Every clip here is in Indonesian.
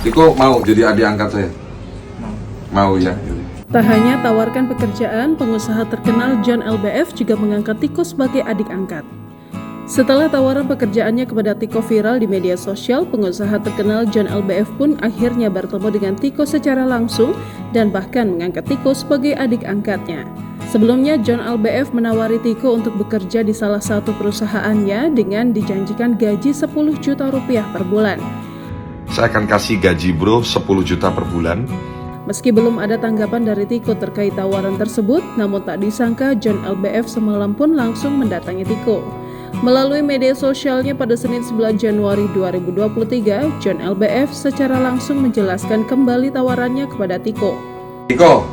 Tiko mau jadi adik angkat saya? Mau ya? Tak hanya tawarkan pekerjaan, pengusaha terkenal John LBF juga mengangkat Tiko sebagai adik angkat. Setelah tawaran pekerjaannya kepada Tiko viral di media sosial, pengusaha terkenal John LBF pun akhirnya bertemu dengan Tiko secara langsung dan bahkan mengangkat Tiko sebagai adik angkatnya. Sebelumnya, John LBF menawari Tiko untuk bekerja di salah satu perusahaannya dengan dijanjikan gaji 10 juta rupiah per bulan. Saya akan kasih gaji bro 10 juta per bulan. Meski belum ada tanggapan dari Tiko terkait tawaran tersebut, namun tak disangka John LBF semalam pun langsung mendatangi Tiko. Melalui media sosialnya pada Senin 9 Januari 2023, John LBF secara langsung menjelaskan kembali tawarannya kepada Tiko. Tiko,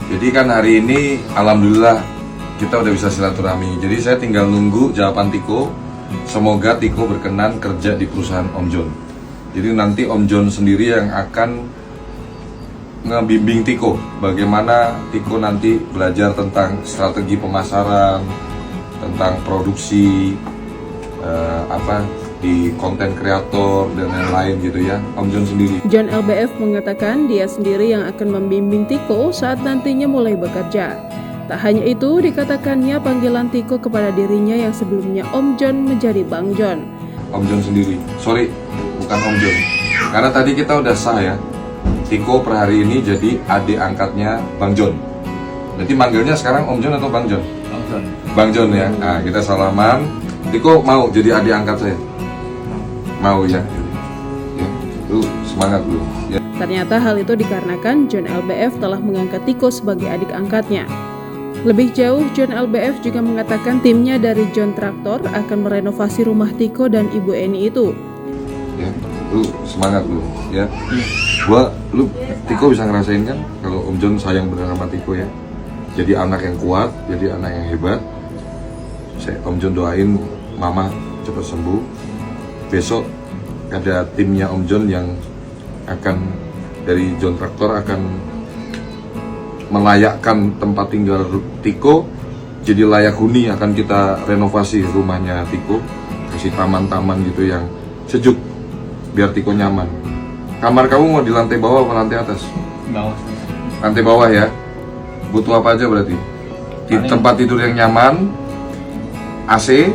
jadi kan hari ini alhamdulillah kita udah bisa silaturahmi. Jadi saya tinggal nunggu jawaban Tiko. Semoga Tiko berkenan kerja di perusahaan Om John. Jadi nanti Om John sendiri yang akan ngebimbing Tiko bagaimana Tiko nanti belajar tentang strategi pemasaran, tentang produksi di konten kreator dan lain-lain gitu ya, Om John sendiri. John LBF mengatakan dia sendiri yang akan membimbing Tiko saat nantinya mulai bekerja. Tak hanya itu, dikatakannya panggilan Tiko kepada dirinya yang sebelumnya Om John menjadi Bang John. Om John sendiri, sorry, bukan Om John. Karena tadi kita udah sah ya, Tiko per hari ini jadi adik angkatnya Bang John. Jadi manggilnya sekarang Om John atau Bang John? Bang John. Bang John ya. Nah, kita salaman. Tiko mau jadi adik angkat saya? Mau ya. Ya, lu semangat lu. Ya. Ternyata hal itu dikarenakan John LBF telah mengangkat Tiko sebagai adik angkatnya. Lebih jauh, John LBF juga mengatakan timnya dari John Traktor akan merenovasi rumah Tiko dan Ibu Eni itu. Ya, lu semangat lu ya. Tiko bisa ngerasain kan kalau Om John sayang benar sama Tiko ya. Jadi anak yang kuat, jadi anak yang hebat. Om John doain Mama cepat sembuh. Besok ada timnya Om John yang akan dari John Traktor akan melayakkan tempat tinggal Tiko jadi layak huni. Akan kita renovasi rumahnya Tiko, kasih taman-taman gitu yang sejuk biar Tiko nyaman. Kamar kamu mau di lantai bawah atau lantai atas? Bawah. Lantai bawah ya. Butuh apa aja berarti? Tempat tidur yang nyaman, AC,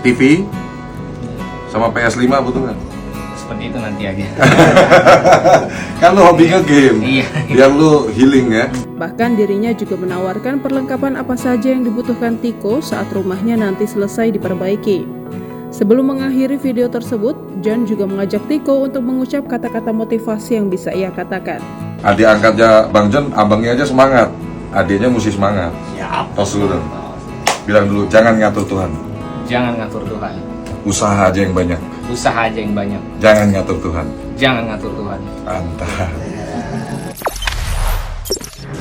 TV, sama PS5 butuh nggak? Seperti itu nanti aja. Kan lu hobi nge-game, Iya. biar lu healing ya. Bahkan dirinya juga menawarkan perlengkapan apa saja yang dibutuhkan Tiko saat rumahnya nanti selesai diperbaiki. Sebelum mengakhiri video tersebut, John juga mengajak Tiko untuk mengucap kata-kata motivasi yang bisa ia katakan. Adik angkatnya Bang John, abangnya aja semangat, adiknya mesti semangat. Siap. Tos dulu dong. Bilang dulu, jangan ngatur Tuhan. Jangan ngatur Tuhan. Usaha aja yang banyak. Usaha aja yang banyak. Jangan ngatur Tuhan. Jangan ngatur Tuhan. Mantap.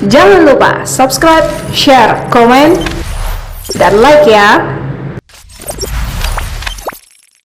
Jangan lupa subscribe, share, komen, dan like ya.